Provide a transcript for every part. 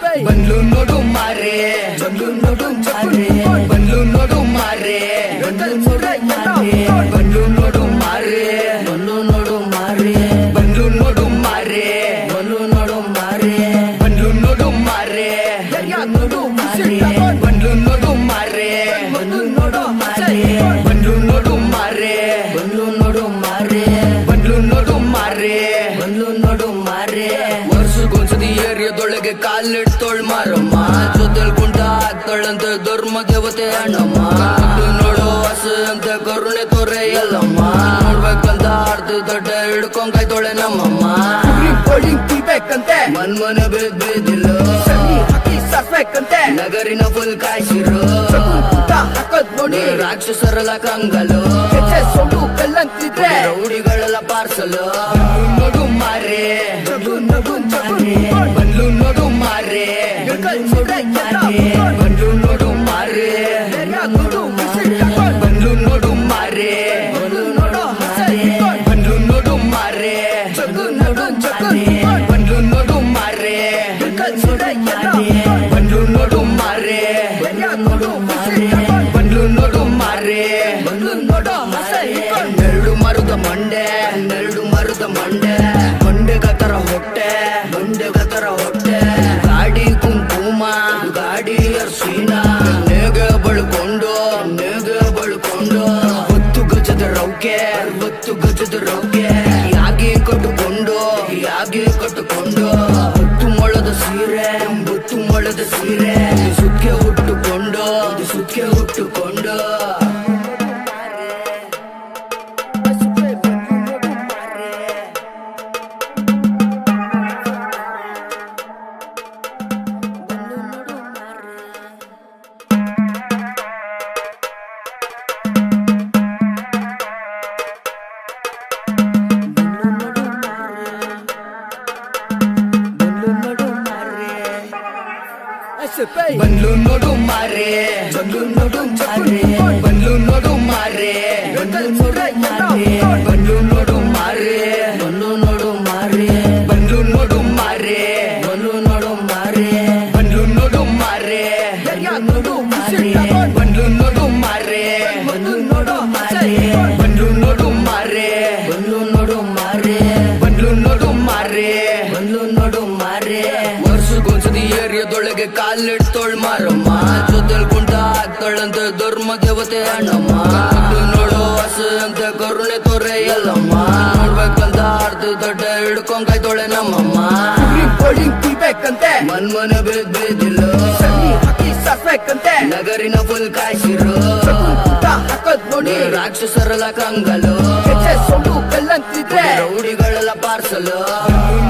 ಬಂದ್ಲು ನೋಡು ಮಾರೆ, ಬಂದ್ಲು ನೋಡು ಮಾರೆ, ಬಂದ್ಲು ನೋಡು ಮಾರೆ, ಬಂದ್ಲು ನೋಡು ಮಾರೆ, ಬಂದ್ಲು ನೋಡು ಮಾರೆ, ಬಂದ್ಲು ನೋಡು ಮಾರೆ, ಬಂದ್ಲು ನೋಡು ಮಾರೆ, ಬಂದ್ಲು ನೋಡು ಮಾರೆ, ನೋಡು ಮಾರೆ, ಬಂದ್ಲು ನೋಡು ಮಾರೆ, ಬಂದ್ಲು ನೋಡು ಮಾರೆ, ಬಂದ್ಲು ನೋಡು ಮಾರೆ, ಬಂದ್ಲು ನೋಡು ಮಾರೆ, ಬಂದ್ಲು ನೋಡು ಮಾರೆ, ಬಂದ್ಲು ನೋಡು ಮಾರೆ. ವರ್ಷಕ್ಕೊಂದ್ಸತಿ ಏರಿಯಾದೊಳಗೆ ಕಾಲಿಡ್ತೋಳ್ ಮಾರಮ್ಮ, ಜೊತೆಲ್ ಕುಂಟ ಹಾಕ್ತಾಳಂತ ಧರ್ಮ ದೇವತೆ ಅಣ್ಣಮ್ಮ. ನೋಡೋ ಹಸು ಅಂತ ಕರುಣೆ ತೋರೆ ಎಲ್ಲಮ್ಮ, ನೋಡ್ಬೇಕಂತ ಆಡ್ದು ದೊಡ್ಡ ಹಿಡ್ಕೊಂಡ್ ಕಾಯ್ತೋಳೆ ನಮ್ಮಮ್ಮ. ಮನ್ಮನೆ ಬೇದಿಲ್ಲ ನಗರಿನ ಫುಲ್ ಕಾಯ್ಸಿರು, ಹಾಕೋದ್ ನೋಡಿ ರಾಕ್ಷಸರಲ್ಲ ಕಂಗಲು, ಕಲ್ಲಂತಿದ್ರೆ ರೌಡಿಗಳೆಲ್ಲ ಪಾರ್ಸಲು. ನೋಡು ಮಾರೆ, ಬಂದ್ಲು ನೋಡು ಮಾರೆ, ಬಂದ್ಲು ನೋಡು ಮಾರೆ, ಬಂದ್ಲು ನೋಡು ಮಾರೆ, ನೋಡು ಮಾರೆ, ಬಂದ್ಲು ನೋಡು ಮಾರೆ, ಬಂದ್ಲು ನೋಡು ಮಾರೆ, ಬಂದ್ಲು ನೋಡು ಮಾರೆ, ಬಂದ್ಲು ನೋಡು ಮಾರೆ, ಬಂದ್ಲು ನೋಡು ಮಾರೆ, ಬಂದ್ಲು ನೋಡು ಮಾರೆ, ನೋಡು ಮಾರೆ, ಬಂದ್ಲು ನೋಡು ಮಾರೆ, ಬಂದ್ಲು ನೋಡು ಮಾರೆ. ನೆರಳು ಮರದ ಮಂಡೆ, ನೆರಳು ಮರದ ಮಂಡೆ, ಮಂಡೆಗತರ ಹೊಟ್ಟೆ, ಮಂಡೆಗತರ ಹೊಟ್ಟೆ, ಗಾಡಿ ಕುಂಕುಮ, ಗಾಡಿ ಅರ್ಶಿನ, ನೇಗೆ ಬಳ್ಕೊಂಡು, ನೇಗೆ ಬಳ್ಕೊಂಡು, 10 ಗಜದ ರೌಕೆ, 10 ಗಜದ ರೌಕೆ, ಯಾಗಿ ಕಟ್ಟುಕೊಂಡು, ಯಾಗಿ ಕಟ್ಟುಕೊಂಡು, 10 ಮೊಳದ ಸೀರೆ, 10 ಮೊಳದ ಸೀರೆ, ಸುಕ್ಕೆ ಹುಟ್ಟುಕೊಂಡು, ಸುಕ್ಕೆ ಹುಟ್ಟುಕೊಂಡು. ಬಂದ್ಲು ನೋಡು ಮಾರೆ, ಬಂದ್ಲು ನೋಡು ಮಾರೆ, ಬಂದ್ಲು ನೋಡು ಮಾರೆ, ಬಂದ್ಲು ನೋಡು ಮಾರೆ, ಬಂದ್ಲು ನೋಡು ಮಾರೆ, ಬಂದ್ಲು ನೋಡು ಮಾರೆ, ಬಂದ್ಲು ನೋಡು ಮಾರೆ, ಬಂದ್ಲು ನೋಡು ಮಾರೆ, ನೋಡು ಮಾರೆ, ಬಂದ್ಲು ನೋಡು ಮಾರೆ, ಬಂದ್ಲು ನೋಡು ಮಾರೆ, ಬಂದ್ಲು ನೋಡು ಮಾರೆ, ಬಂದ್ಲು ನೋಡು ಮಾರೆ, ಬಂದ್ಲು ನೋಡು ಮಾರೆ, ಬಂದ್ಲು ನೋಡು ಮಾರೆ. ವರ್ಷಕ್ಕೊಂದ್ಸತಿ ಏರಿಯಾದೊಳಗೆ ಕಾಲಿಡ್ತೋಳ್ ಮಾರಮ್ಮ, ಜೊತೆಲ್ ಕುಂಟ ಹಾಕ್ತಾಳಂತ ಧರ್ಮ ದೇವತೆ ಅಣ್ಣಮ್ಮ. ನೋಡೋ ಹಸು ಅಂತ ಕರುಣೆ ತೋರೆ ಎಲ್ಲಮ್ಮ, ನೋಡ್ಬೇಕಂತ ಆಡ್ದು ದೊಡ್ಡ ಹಿಡ್ಕೊಂಡ್ ಕಾಯ್ತೋಳೆ ನಮ್ಮಮ್ಮ. ಮನ್ಮನೆ ಬೇದಿಲ್ಲ ನಗರಿನ ಫುಲ್ ಕಾಯ್ಸಿರು, ಹಾಕೋದ್ ನೋಡಿ ರಾಕ್ಷಸರಲ್ಲ ಕಂಗಲು, ಕಲ್ಲಂತಿದ್ರೆ ರೌಡಿಗಳೆಲ್ಲ ಪಾರ್ಸಲು.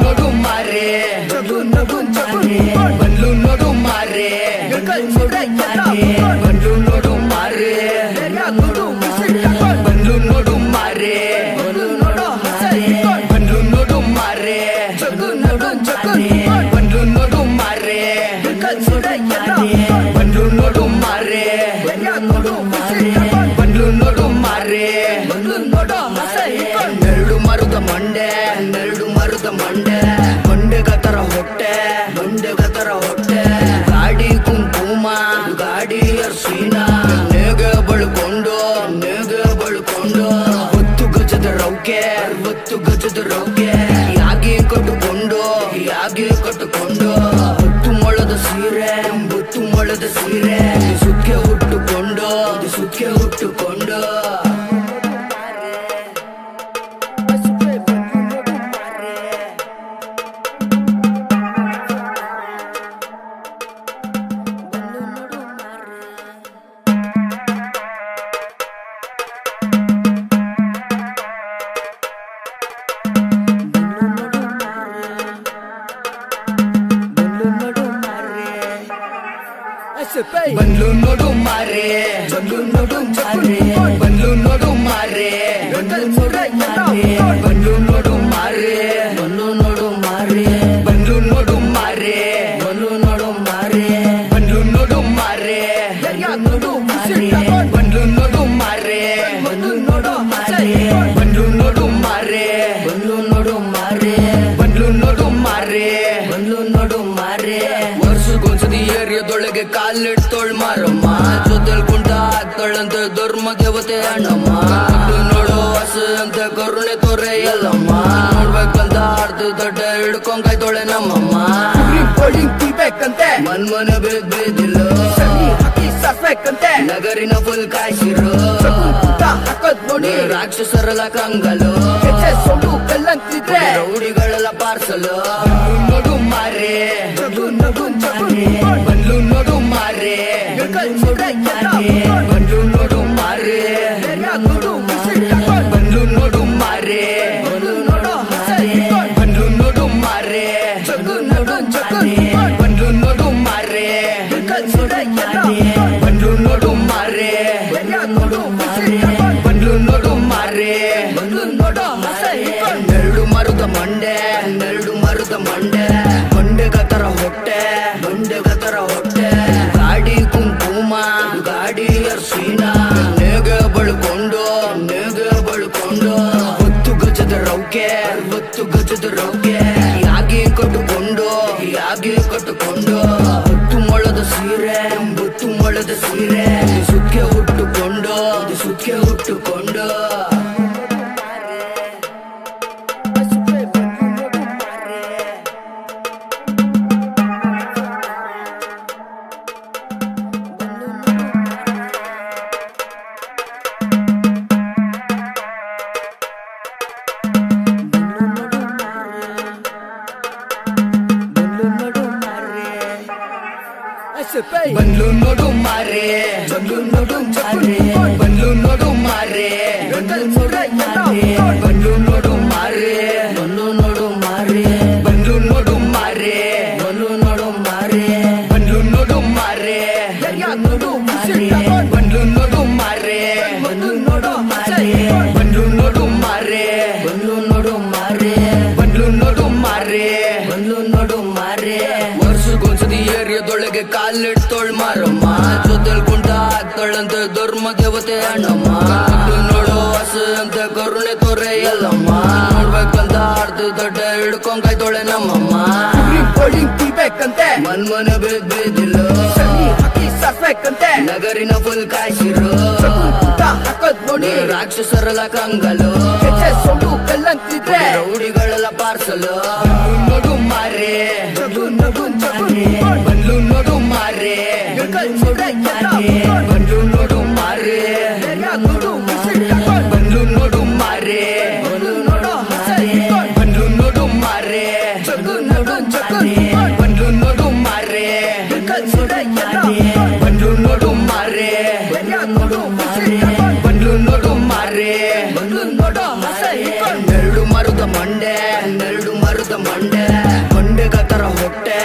ನೋಡು ಮಾರೆ, ಬಂದ್ಲು ನೋಡು ಮಾರೆ, ಬಂದ್ಲು ನೋಡು ಮಾರೆ, ಬಂದ್ಲು ನೋಡು ಮಾರೆ, ನೋಡು ಮಾರೆ, ಬಂದ್ಲು ನೋಡು ಮಾರೆ, ಬಂದ್ಲು ನೋಡು ಮಾರೆ, ಬಂದ್ಲು ನೋಡು ಮಾರೆ, ಬಂದ್ಲು ನೋಡು ಮಾರೆ, ಬಂದ್ಲು ನೋಡು ಮಾರೆ, ಬಂದ್ಲು ನೋಡು ಮಾರೆ, ನೋಡು ಮಾರೆ, ಬಂದ್ಲು ನೋಡು ಮಾರೆ, ಬಂದ್ಲು ನೋಡು ಮಾರೆ. ನೆರಳು ಮರದ ಮಂಡೆ, ನೆರಳು ಮರದ ಮಂಡೆ, ಮಂಡೆಗತರ ಹೊಟ್ಟೆ, ಮಂಡೆಗತರ ಹೊಟ್ಟೆ, ಗಾಡಿ ಕುಂಕುಮ, ಗಾಡಿ ಅರ್ಶಿನ, ನೇಗೆ ಬಳ್ಕೊಂಡು, ನೇಗೆ ಬಳ್ಕೊಂಡು, 10 ಗಜದ ರೌಕೆ, 10 ಗಜದ ರೌಕೆ, ಯಾಗಿ ಕಟ್ಟುಕೊಂಡು, ಯಾಗಿ ಕಟ್ಟುಕೊಂಡು, 10 ಮೊಳದ ಸೀರೆ, 10 ಮೊಳದ ಸೀರೆ, ಸುಕ್ಕೆ ಹುಟ್ಟುಕೊಂಡು, ಸುಕ್ಕೆ ಹುಟ್ಟುಕೊಂಡು. ಬಂದ್ಲು ನೋಡು ಮಾರೆ, ಬಂದ್ಲು ನೋಡು ಮಾರೆ, ಬಂದ್ಲು ನೋಡು ಮಾರೆ, ಬಂದ್ಲು ನೋಡು ಮಾರೆ, ಬಂದ್ಲು ನೋಡು ಮಾರೆ, ಬಂದ್ಲು ನೋಡು ಮಾರೆ, ಬಂದ್ಲು ನೋಡು ಮಾರೆ, ಬಂದ್ಲು ನೋಡು ಮಾರೆ, ನೋಡು ಮಾರೆ, ಬಂದ್ಲು ನೋಡು ಮಾರೆ, ಬಂದ್ಲು ನೋಡು ಮಾರೆ, ಬಂದ್ಲು ನೋಡು ಮಾರೆ, ಬಂದ್ಲು ನೋಡು ಮಾರೆ, ಬಂದ್ಲು ನೋಡು ಮಾರೆ, ಬಂದ್ಲು ನೋಡು ಮಾರೆ. ವರ್ಷ ಏರಿಯಾದೊಳಗೆ ಕಾಲಿಡ್ತೋಳ್ ಮಾರಮ್ಮ ಜೊತೆಲ್ ಕುಂಟ ಹಾಕ್ತಾಳಂತ ಧರ್ಮ ದೇವತೆ ಅಣ್ಣಮ್ಮ ನೋಡೋ ಹಸ ಅಂತ ಕರುಣೆ ತೋರೆ ಎಲ್ಲಮ್ಮ ನೋಡ್ಬೇಕಂತ ಅರ್ಧ ದೊಡ್ಡ ಹಿಡ್ಕೊಂಡಾಯ್ತೋಳೆ ನಮ್ಮಮ್ಮ ಕುಯ್ಬೇಕಂತೆ ಮನ್ಮನ ಬೇದಿಲ್ಲ ಹಾಕಿ ಸರ್ಬೇಕಂತೆ ನಗರಿನ ಫುಲ್ ಕಾಯಿಸಿರು ಹಾಕೋದ್ ನೋಡಿ ರಾಕ್ಷಸರಲ್ಲ ಕಂಗಲು ಸೊಂಡು ಕಲ್ಲಂತಿದ್ರೆ ರೌಡಿಗಳೆಲ್ಲ ಪಾರ್ಸಲು ನೋಡು ಮಾರೆ ಬಂದ್ಲು ನೋಡು ಮಾರೆ ಬಂದ್ಲು ನೋಡು ಮಾರೆ ಬಂದ್ಲು ನೋಡು ಮಾರೆ ಬಂದ್ಲು ನೋಡು ಮಾರೆ ಬಂದ್ಲು ನೋಡು ಮಾರೆ ಬಂದ್ಲು ನೋಡು ಮಾರೆ ಬಂದ್ಲು ನೋಡು ಮಾರೆ ನೆರಳು ಮರುದ ಮಂಡೆ ನೆರಳು ಮರುದ ಮಂಡೆ ಮಂಡೆಗತರ ಹೊಟ್ಟೆ ಮಂಡೆಗತರ ಹೊಟ್ಟೆ ಗಾಡಿ ಕುಂಕುಮ ಗಾಡಿ ಅರ್ಶಿನ ನೇಗೆ ಬಳ್ಕೊಂಡು ಹೊತ್ತು ಗಜದ ರೌಕೆ ಯಾಗಿ ಕಟ್ಟುಕೊಂಡು ಹೊತ್ತು ಮೊಳದ ಸೀರೆ ಸುಕ್ಕೆ ಹುಟ್ಟುಕೊಂಡು ಬಂದ್ಲು ನೋಡು ಮಾರೆ ಬಂದ್ಲು ನೋಡು ಮಾರೆ ಬಂದ್ಲು ನೋಡು ಮಾರೆ ಬಂದ್ಲು ನೋಡು ಮಾರೆ ಬಂದ್ಲು ನೋಡು ಮಾರೆ ಬಂದ್ಲು ನೋಡು ಮಾರೆ ಬಂದ್ಲು ನೋಡು ಮಾರೆ ಬಂದ್ಲು ನೋಡು ಮಾರೆ ಬಂದ್ಲು ನೋಡು ಮಾರೆ ಬಂದ್ಲು ನೋಡು ಮಾರೆ ಬಂದ್ಲು ನೋಡು ಮಾರೆ ಬಂದ್ಲು ನೋಡು ಮಾರೆ ಬಂದ್ಲು ನೋಡು ಮಾರೆ ವರ್ಷಕ್ಕೊಂದ್ಸತಿ ಏರಿಯಾದೊಳಗೆ ಕಾಲಿಡ್ತೋಳ್ ಮಾರಮ್ಮ ಜೊತೆಲ್ ಕುಂಟ ಹಾಕ್ತಾಳಂತ ಧರ್ಮ ದೇವತೆ ಅಣ್ಣಮ್ಮ ನೋಡೋ ಹಸ ಅಂತ ಕರುಣೆ ತೋರೆ ಎಲ್ಲಮ್ಮ ನೋಡ್ಬೇಕಂತ ಅರ್ಧ ದೊಡ್ಡ ಹಿಡ್ಕೊಂಡಾಯ್ತೋಳೆ ನಮ್ಮಮ್ಮ ಕುಯ್ಬೇಕಂತೆ ಮನ್ಮನ ಬೇದಿಲ್ಲ ಹಾಕಿ ಸರ್ಬೇಕಂತೆ ನಗರಿನ ಫುಲ್ ಕಾಯಿಸಿರು ಹಾಕೋದ್ ನೋಡಿ ರಾಕ್ಷಸರಲ್ಲ ಕಂಗಲು ಸೊಂಡು ಕಲ್ಲಂತಿದ್ರೆ ರೌಡಿಗಳೆಲ್ಲ ಪಾರ್ಸಲು ನೋಡು ಮಾರೆ ಬಂದ್ಲು ನೋಡು ಮಾರೆ ಬಂದ್ಲು ನೋಡು ಮಾರೆ ಬಂದ್ಲು ನೋಡು ಮಾರೆ ಬಂದ್ಲು ನೋಡು ಮಾರೆ ಬಂದ್ಲು ನೋಡು ಮಾರೆ ಬಂದ್ಲು ನೋಡು ಮಾರೆ ಬಂದ್ಲು ನೋಡು ಮಾರೆ ನೆರಳು ಮರುದ ಮಂಡೆ ಮಂಡೆಗತರ ಹೊಟ್ಟೆ